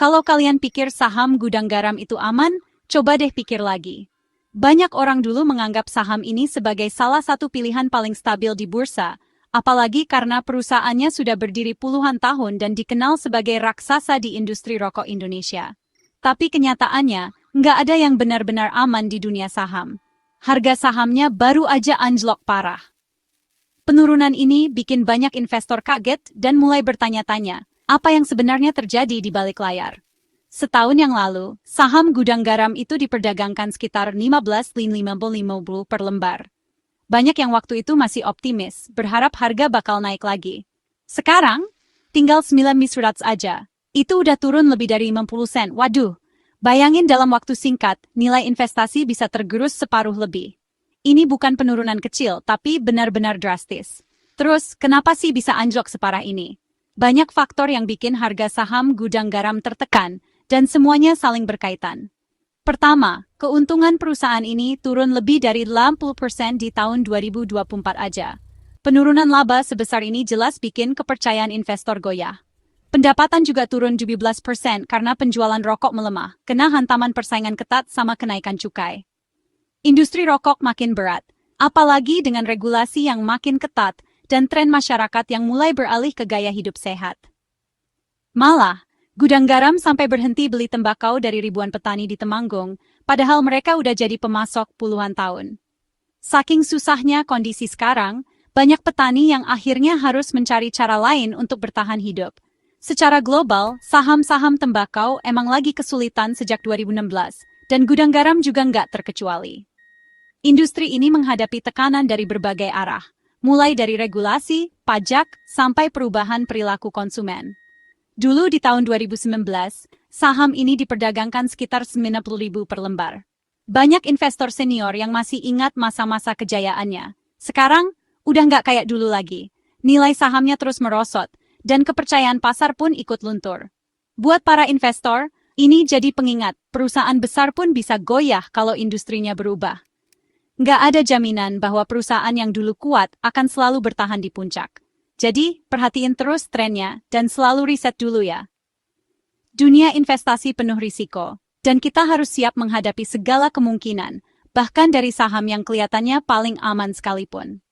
Kalau kalian pikir saham gudang garam itu aman, coba deh pikir lagi. Banyak orang dulu menganggap saham ini sebagai salah satu pilihan paling stabil di bursa, apalagi karena perusahaannya sudah berdiri puluhan tahun dan dikenal sebagai raksasa di industri rokok Indonesia. Tapi kenyataannya, nggak ada yang benar-benar aman di dunia saham. Harga sahamnya baru aja anjlok parah. Penurunan ini bikin banyak investor kaget dan mulai bertanya-tanya, apa yang sebenarnya terjadi di balik layar. Setahun yang lalu, saham gudang garam itu diperdagangkan sekitar 15.550 per lembar. Banyak yang waktu itu masih optimis, berharap harga bakal naik lagi. Sekarang, tinggal 9.100 aja. Itu udah turun lebih dari 50 sen. Waduh, bayangin dalam waktu singkat, nilai investasi bisa tergerus separuh lebih. Ini bukan penurunan kecil, tapi benar-benar drastis. Terus, kenapa sih bisa anjlok separah ini? Banyak faktor yang bikin harga saham gudang garam tertekan, dan semuanya saling berkaitan. Pertama, keuntungan perusahaan ini turun lebih dari 80% di tahun 2024 aja. Penurunan laba sebesar ini jelas bikin kepercayaan investor goyah. Pendapatan juga turun 17% karena penjualan rokok melemah, kena hantaman persaingan ketat sama kenaikan cukai. Industri rokok makin berat, apalagi dengan regulasi yang makin ketat dan tren masyarakat yang mulai beralih ke gaya hidup sehat. Malah, gudang garam sampai berhenti beli tembakau dari ribuan petani di Temanggung, padahal mereka udah jadi pemasok puluhan tahun. Saking susahnya kondisi sekarang, banyak petani yang akhirnya harus mencari cara lain untuk bertahan hidup. Secara global, saham-saham tembakau emang lagi kesulitan sejak 2016, dan gudang garam juga nggak terkecuali. Industri ini menghadapi tekanan dari berbagai arah, mulai dari regulasi, pajak, sampai perubahan perilaku konsumen. Dulu di tahun 2019, saham ini diperdagangkan sekitar 90.000 per lembar. Banyak investor senior yang masih ingat masa-masa kejayaannya. Sekarang, udah nggak kayak dulu lagi. Nilai sahamnya terus merosot, dan kepercayaan pasar pun ikut luntur. Buat para investor, ini jadi pengingat, perusahaan besar pun bisa goyah kalau industrinya berubah. Nggak ada jaminan bahwa perusahaan yang dulu kuat akan selalu bertahan di puncak. Jadi, perhatiin terus trennya dan selalu riset dulu ya. Dunia investasi penuh risiko, dan kita harus siap menghadapi segala kemungkinan, bahkan dari saham yang kelihatannya paling aman sekalipun.